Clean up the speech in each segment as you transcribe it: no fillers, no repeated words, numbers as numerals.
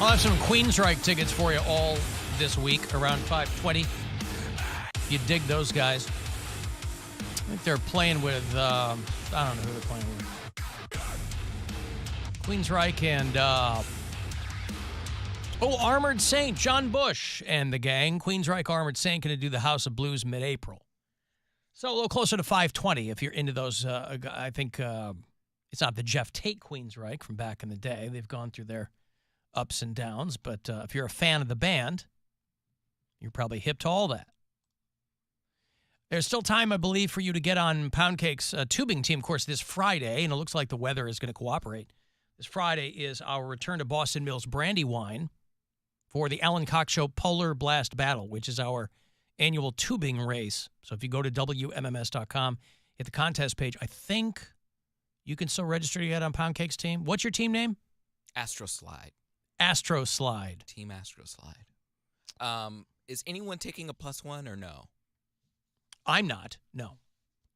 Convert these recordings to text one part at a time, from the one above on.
I'll have some Queensryche tickets for you all this week around 5:20. You dig those guys. I think they're playing with, I don't know who they're playing with. Queensryche and, Armored Saint, John Bush and the gang. Queensryche, Armored Saint going to do the House of Blues mid-April. So a little closer to 5:20 if you're into those. I think it's not the Jeff Tate Queensryche from back in the day. They've gone through their ups and downs. But if you're a fan of the band, you're probably hip to all that. There's still time, I believe, for you to get on Poundcake's tubing team, of course, this Friday, and it looks like the weather is going to cooperate. This Friday is our return to Boston Mills Brandywine for the Alan Cox Show Polar Blast Battle, which is our annual tubing race. So if you go to WMMS.com, hit the contest page, I think you can still register to get on Poundcake's team. What's your team name? Astro Slide. Astro Slide. Team Astro Slide. Is anyone taking a +1 or no? I'm not. No.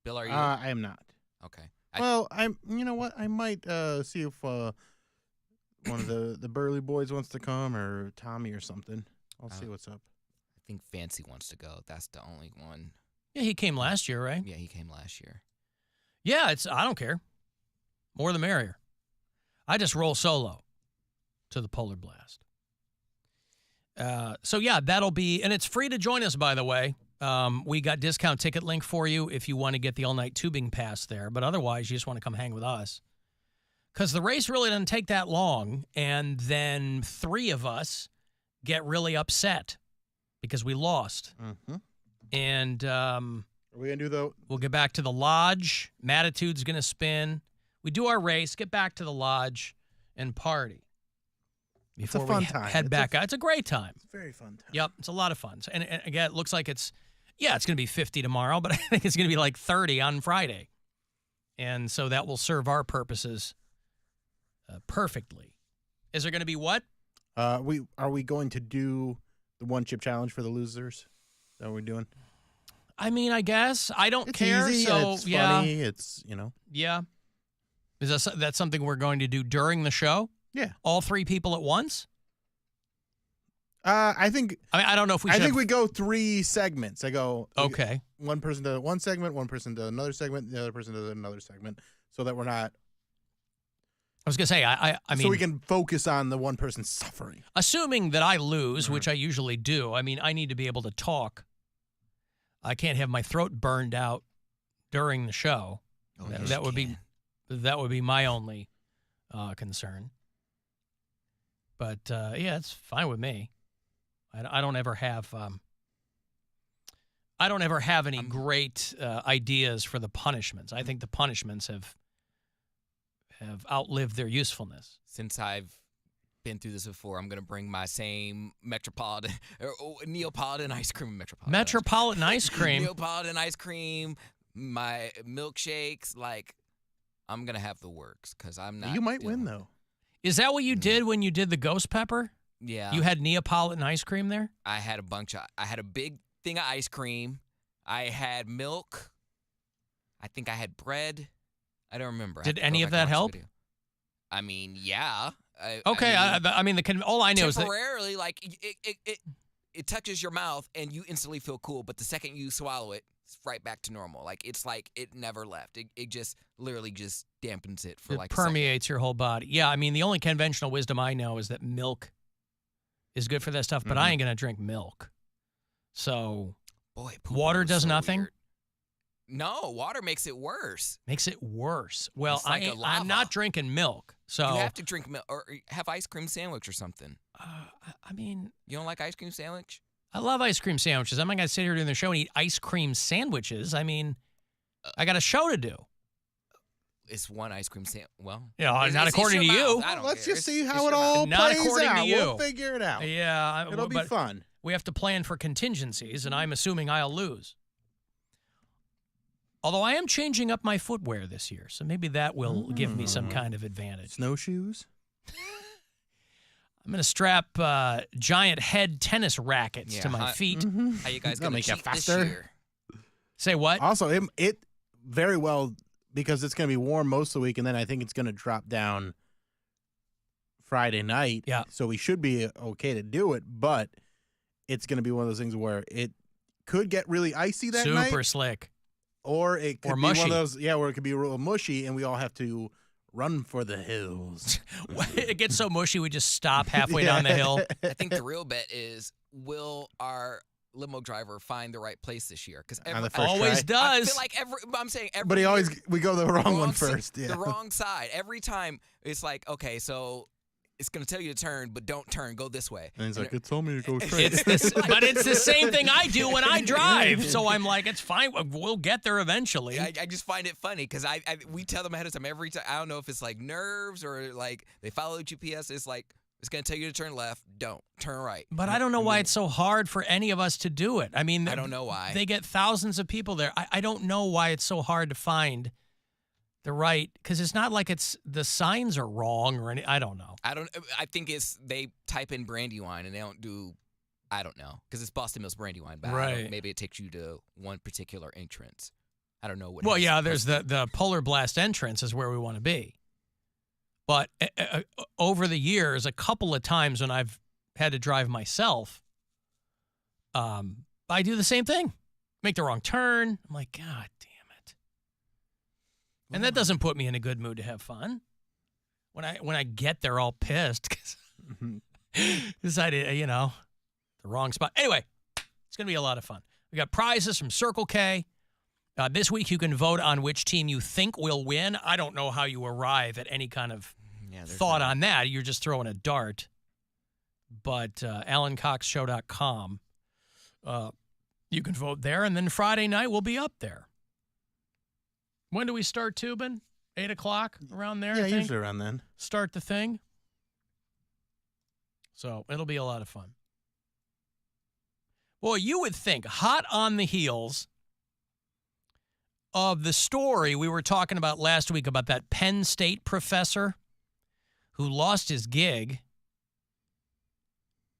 Bill, are you? I am not. Okay. Well, you know what? I might see if one of the Burley boys wants to come, or Tommy or something. I'll see what's up. I think Fancy wants to go. That's the only one. Yeah, he came last year, right? Yeah, he came last year. Yeah, I don't care. More the merrier. I just roll solo to the Polar Blast. So yeah, that'll be, and it's free to join us, by the way. We got discount ticket link for you if you want to get the all-night tubing pass there. But otherwise, you just want to come hang with us. Because the race really doesn't take that long. And then 3 of us get really upset because we lost. Mm-hmm. And are we going to do we'll get back to the lodge. Matitude's going to spin. We do our race, get back to the lodge, and party. Before it's a fun we time. head back out. It's a great time. It's a very fun time. Yep, it's a lot of fun. And again, it looks like it's going to be 50 tomorrow, but I think it's going to be like 30 on Friday. And so that will serve our purposes perfectly. Is there going to be what? Are we going to do the one chip challenge for the losers? Is that what we're doing? I mean, I guess. I don't care. Easy, so it's yeah. funny. It's, Yeah. Is that something we're going to do during the show? Yeah. All 3 people at once? I think. I don't know if we. I think we go 3 segments. I go. Okay. One person does one segment, one person does another segment, the other person does another segment, so that we're not. I was gonna say. I mean. So we can focus on the one person suffering. Assuming that I lose, which I usually do. I mean, I need to be able to talk. I can't have my throat burned out during the show. Oh, that would be my only concern. But yeah, it's fine with me. I don't ever have any great ideas for the punishments. I think the punishments have outlived their usefulness. Since I've been through this before, I'm going to bring my same Metropolitan or Neapolitan ice cream. Metropolitan ice cream. Neapolitan ice cream, my milkshakes. Like, I'm going to have the works because I'm not. You might win, though. Is that what you did when you did the ghost pepper? Yeah. You had Neapolitan ice cream there? I had I had a big thing of ice cream. I had milk. I think I had bread. I don't remember. Did any of that help? I mean, yeah. Okay. I mean, all I know is that temporarily, like it touches your mouth and you instantly feel cool, but the second you swallow it, it's right back to normal. Like it's like it never left. It just literally just dampens it for like permeates your whole body. Yeah. I mean, the only conventional wisdom I know is that milk is good for that stuff, but I ain't gonna drink milk. So, boy, water does so nothing. Weird. No, water makes it worse. Makes it worse. Well, like I'm not drinking milk, so you have to drink milk or have ice cream sandwich or something. I mean, you don't like ice cream sandwich? I love ice cream sandwiches. I'm not gonna sit here during the show and eat ice cream sandwiches. I mean, I got a show to do. It's one ice cream sandwich. Well, yeah, not according to you. Let's just see how it all not plays according out. to you. We'll figure it out. Yeah, it'll be fun. We have to plan for contingencies, and I'm assuming I'll lose. Although I am changing up my footwear this year, so maybe that will give me some kind of advantage. Snowshoes? I'm going to strap giant head tennis rackets to my feet. How you guys going to cheat faster? this year? Say what? Also, it very well, because it's going to be warm most of the week, and then I think it's going to drop down Friday night. Yeah. So we should be okay to do it, but it's going to be one of those things where it could get really icy that night. Super slick. Or it could be mushy. one of those, where it could be real mushy and we all have to run for the hills. It gets so mushy we just stop halfway down the hill. I think the real bet is, will our limo driver find the right place this year? Because On the first always try. does. I feel like I'm saying every But year, we go the wrong one side- first. Yeah. The wrong side. Every time it's like, okay, so it's going to tell you to turn, but don't turn. Go this way. And he's like, it told me to go straight. But it's the same thing I do when I drive. So I'm like, it's fine. We'll get there eventually. I just find it funny because we tell them ahead of time every time. I don't know if it's like nerves or like they follow GPS. It's like, it's going to tell you to turn left. Don't. Turn right. But I don't know why it's so hard for any of us to do it. I mean, I don't know why. They get thousands of people there. I don't know why it's so hard to find the right, because it's not like it's the signs are wrong or any. I don't know. I think it's they type in Brandywine and they don't do. I don't know because it's Boston Mills Brandywine, but Right. maybe it takes you to one particular entrance. I don't know what. Well, it is. yeah, there's the Polar Blast entrance is where we want to be. But over the years, a couple of times when I've had to drive myself, I do the same thing. Make the wrong turn. I'm like, God damn it. And that doesn't put me in a good mood to have fun. When I get there all pissed because decided, the wrong spot. Anyway, it's going to be a lot of fun. We got prizes from Circle K. This week, you can vote on which team you think will win. I don't know how you arrive at any kind of thought on that. You're just throwing a dart. But AlanCoxShow.com, you can vote there. And then Friday night, we'll be up there. When do we start tubing? 8 o'clock, around there, Yeah, I think? usually around then. Start the thing. So it'll be a lot of fun. Boy, you would think, hot on the heels of the story we were talking about last week about that Penn State professor who lost his gig,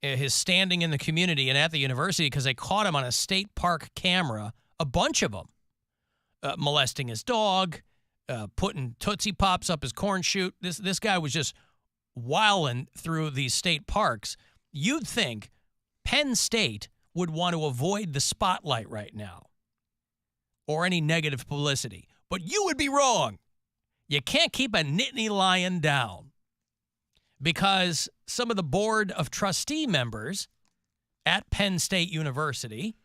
his standing in the community and at the university because they caught him on a state park camera, a bunch of them, molesting his dog, putting Tootsie Pops up his corn chute. This guy was just wilding through these state parks. You'd think Penn State would want to avoid the spotlight right now or any negative publicity. But you would be wrong. You can't keep a Nittany lion down because some of the board of trustee members at Penn State University,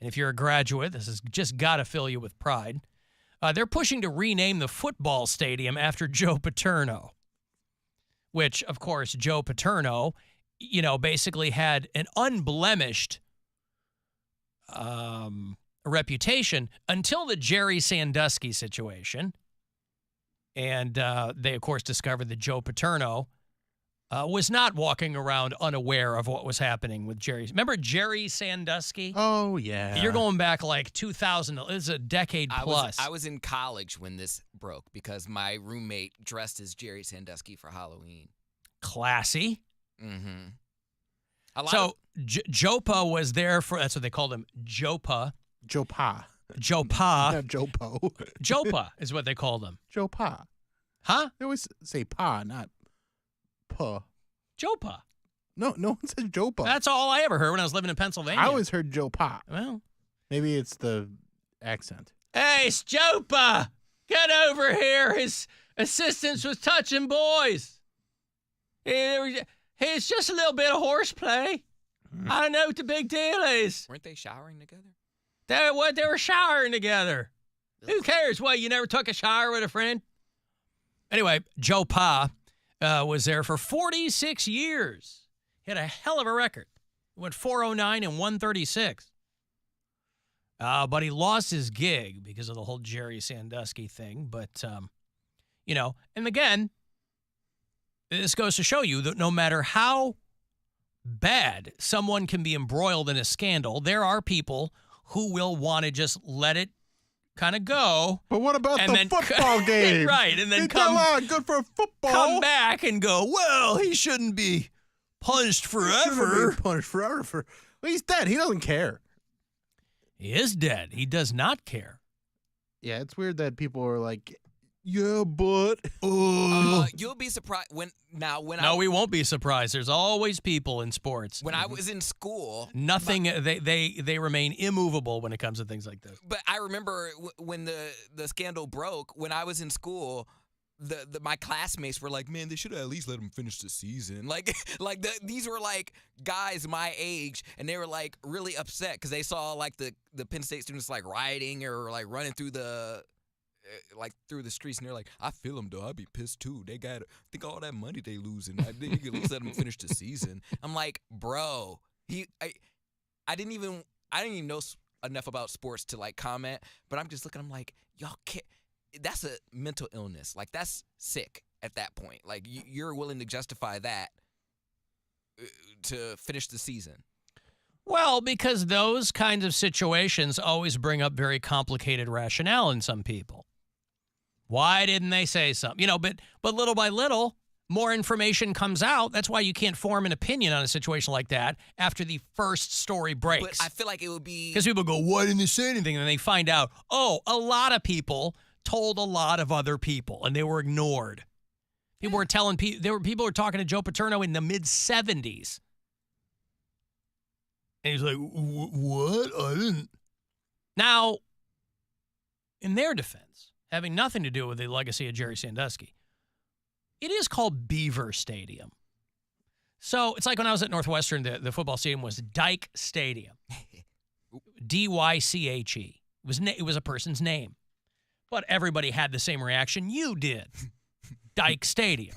and if you're a graduate, this has just got to fill you with pride, they're pushing to rename the football stadium after Joe Paterno, which, of course, Joe Paterno, basically had an unblemished reputation until the Jerry Sandusky situation. And they, of course, discovered that Joe Paterno was not walking around unaware of what was happening with Jerry. Remember Jerry Sandusky? Oh, yeah. You're going back like 2000. It's a decade plus. I was in college when this broke because my roommate dressed as Jerry Sandusky for Halloween. Classy. Mm-hmm. Jopa was there for, that's what they called him, Jopa. Jopa. Jopa. Not Jopo. Jopa is what they called him. Jopa. Huh? They always say pa, not pa. Jopa. No one says Jopa. That's all I ever heard when I was living in Pennsylvania. I always heard Jopa. Well. Maybe it's the accent. Hey, it's Jopa. Get over here. His assistants was touching boys. It's just a little bit of horseplay. I don't know what the big deal is. Weren't they showering together? They were showering together. Who cares? What, you never took a shower with a friend? Anyway, Joe Pa was there for 46 years. He had a hell of a record. He went 409 and 136. But he lost his gig because of the whole Jerry Sandusky thing. But, and again, this goes to show you that no matter how bad someone can be embroiled in a scandal, there are people who will want to just let it kind of go. But what about and the then football game? Right, and then Leave that alone. Good for football. come back and go, well, he shouldn't be punished forever. He shouldn't be punished forever. Well, he's dead. He doesn't care. He is dead. He does not care. Yeah, it's weird that people are like, Yeah, but you'll be surprised when we won't be surprised. There's always people in sports. When I was in school, nothing. They remain immovable when it comes to things like this. But I remember when the scandal broke. When I was in school, my classmates were like, "Man, they should have at least let him finish the season." These were like guys my age, and they were like really upset because they saw like the Penn State students like rioting or like running through the streets, and they're like, "I feel them though. I'd be pissed too. They got think all that money they losing. You could at least let them finish the season." I'm like, bro, I didn't even know enough about sports to like comment, but I'm just looking. I'm like, y'all can't. That's a mental illness. Like, that's sick at that point. Like, you're willing to justify that to finish the season. Well, because those kinds of situations always bring up very complicated rationale in some people. Why didn't they say something? But little by little, more information comes out. That's why you can't form an opinion on a situation like that after the first story breaks. But I feel like it would be... Because people go, why didn't they say anything? And then they find out, a lot of people told a lot of other people, and they were ignored. People were telling people were talking to Joe Paterno in the mid-'70s. And he's like, what? I didn't. Now, in their defense, having nothing to do with the legacy of Jerry Sandusky, it is called Beaver Stadium. So it's like when I was at Northwestern, the football stadium was Dyke Stadium. D-Y-C-H-E. It was a person's name. But everybody had the same reaction you did. Dyke Stadium.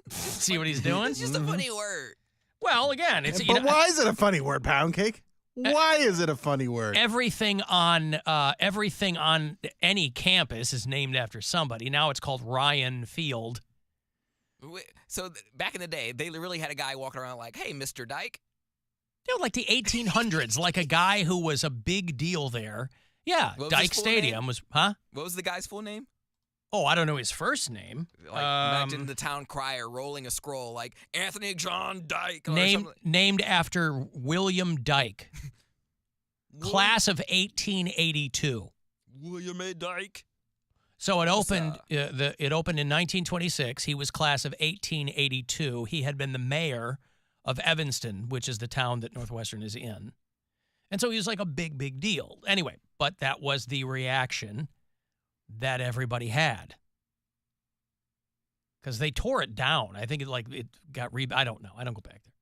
See what he's doing? It's just a funny word. Well, again, why is it a funny word, Poundcake? Why is it a funny word? Everything on any campus is named after somebody. Now it's called Ryan Field. So back in the day, they really had a guy walking around like, "Hey, Mr. Dyke." Like the 1800s, like a guy who was a big deal there. Yeah, Dyke Stadium was, huh? What was the guy's full name? Oh, I don't know his first name. Like, imagine the town crier rolling a scroll like Anthony John Dyke. Named after William Dyke. Class of 1882. William A. Dyke. So it opened. It opened in 1926. He was class of 1882. He had been the mayor of Evanston, which is the town that Northwestern is in. And so he was like a big, big deal. Anyway, but that was the reaction that everybody had. Because they tore it down. I think it got I don't know. I don't go back there.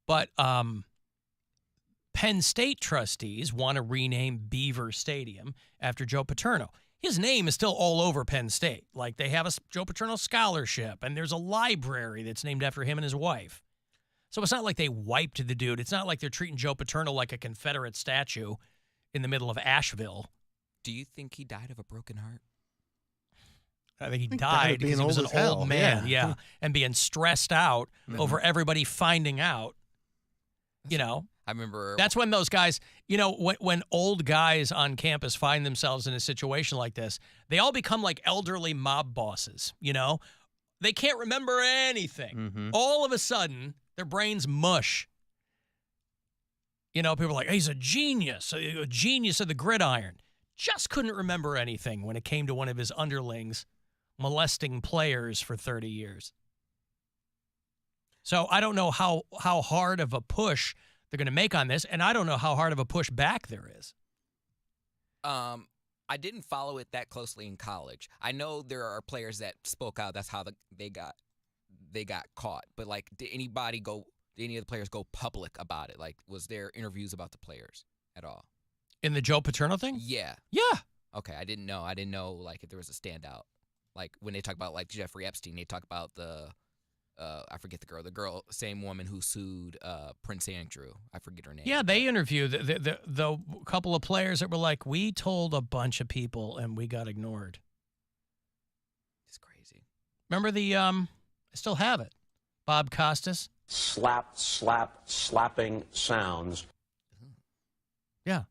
But Penn State trustees want to rename Beaver Stadium after Joe Paterno. His name is still all over Penn State. Like, they have a Joe Paterno scholarship, and there's a library that's named after him and his wife. So it's not like they wiped the dude. It's not like they're treating Joe Paterno like a Confederate statue in the middle of Asheville. Do you think he died of a broken heart? I think he died because he was an old man, yeah, and being stressed out over everybody finding out. I remember. That's when those guys, when old guys on campus find themselves in a situation like this, they all become like elderly mob bosses, They can't remember anything. Mm-hmm. All of a sudden, their brains mush. People are like, hey, he's a genius of the gridiron. Just couldn't remember anything when it came to one of his underlings molesting players for 30 years. So I don't know how hard of a push they're going to make on this, and I don't know how hard of a push back there is. I didn't follow it that closely in college. I know there are players that spoke out. That's how they got caught. But like, did any of the players go public about it? Like, was there interviews about the players at all? In the Joe Paterno thing? Yeah. Yeah. Okay, I didn't know like if there was a standout. Like when they talk about like Jeffrey Epstein, they talk about I forget the girl, same woman who sued Prince Andrew. I forget her name. Yeah, they interviewed the couple of players that were like, we told a bunch of people and we got ignored. It's crazy. Remember I still have it. Bob Costas. Slapping sounds. Yeah.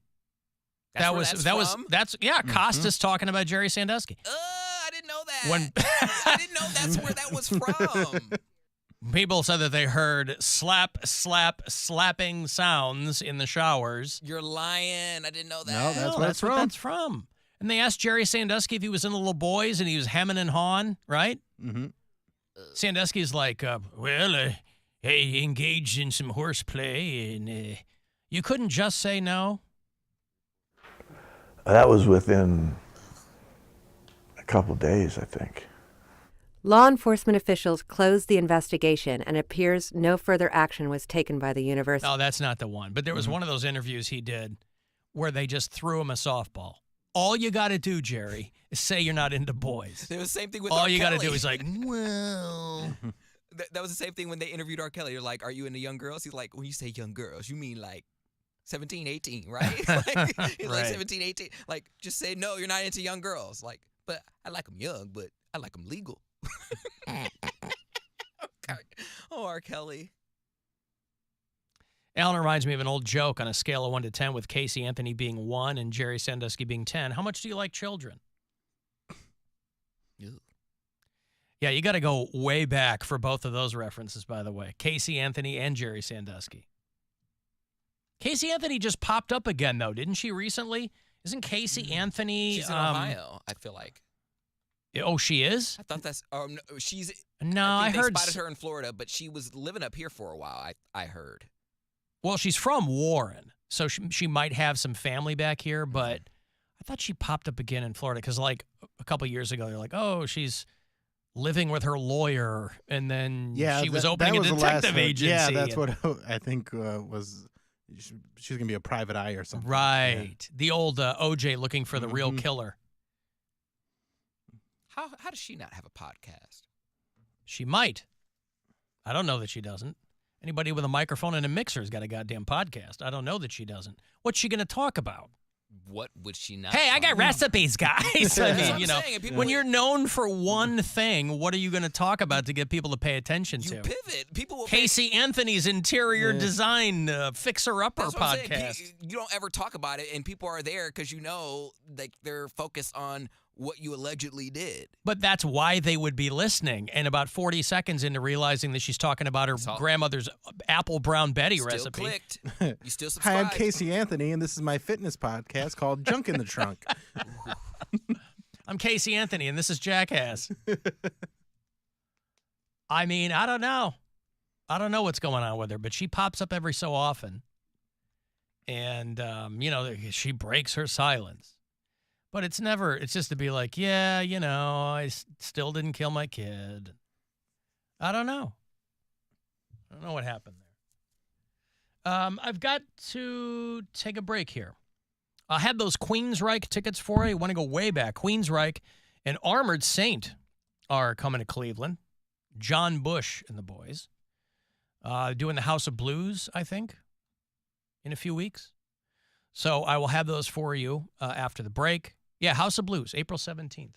That's Costas talking about Jerry Sandusky. I didn't know that. I didn't know that's where that was from. People said that they heard slapping sounds in the showers. You're lying. I didn't know that. No, that's what it's from. What that's from. And they asked Jerry Sandusky if he was in the Little Boys, and he was hemming and hawing, right? Mm-hmm. Sandusky's like, I engaged in some horseplay, and you couldn't just say no? That was within a couple days, I think. Law enforcement officials closed the investigation, and it appears no further action was taken by the university. No, that's not the one. But there was one of those interviews he did where they just threw him a softball. All you got to do, Jerry, is say you're not into boys. It was the same thing with All R. you got to Kelly. do is like, well. That was the same thing when they interviewed R. Kelly. You're like, are you into young girls? He's like, when you say young girls, you mean like 17, 18, right? Like, he's like 17, 18. Like, just say, no, you're not into young girls. Like, but I like them young, but I like them legal. Oh, R. Kelly. Alan reminds me of an old joke on a scale of 1 to 10 with Casey Anthony being 1 and Jerry Sandusky being 10. How much do you like children? Ew. Yeah, you got to go way back for both of those references, by the way. Casey Anthony and Jerry Sandusky. Casey Anthony just popped up again, though, didn't she recently? Isn't Casey Anthony... She's in Ohio, I feel like. Oh, she is? I thought that's... no, she's... No, I heard... they spotted her in Florida, but she was living up here for a while, I heard. Well, she's from Warren, so she might have some family back here, but I thought she popped up again in Florida because, like, a couple years ago, they're like, oh, she's living with her lawyer, and then she was opening a detective agency. Yeah, that's what I think was... She's going to be a private eye or something. Right. Yeah. The old OJ looking for the real killer. How does she not have a podcast? She might. I don't know that she doesn't. Anybody with a microphone and a mixer has got a goddamn podcast. I don't know that she doesn't. What's she going to talk about? What would she not? Hey, I got recipes, guys. I mean, you know, when you're known for one thing, what are you going to talk about to get people to pay attention to? You pivot. People will Casey Anthony's interior design fixer-upper podcast. You don't ever talk about it, and people are there because you know like they're focused on what you allegedly did. But that's why they would be listening. And about 40 seconds into realizing that she's talking about her grandmother's apple brown Betty recipe. Clicked. You still subscribe. Hi, I'm Casey Anthony, and this is my fitness podcast called Junk in the Trunk. I'm Casey Anthony, and this is Jackass. I mean, I don't know. I don't know what's going on with her, but she pops up every so often. And, you know, she breaks her silence. But it's just to be like, yeah, you know, I still didn't kill my kid. I don't know. I don't know what happened there. I've got to take a break here. I had those Queensryche tickets for you. I want to go way back. Queensryche and Armored Saint are coming to Cleveland. John Bush and the boys. Doing the House of Blues, I think, in a few weeks. So I will have those for you after the break. Yeah, House of Blues, April 17th.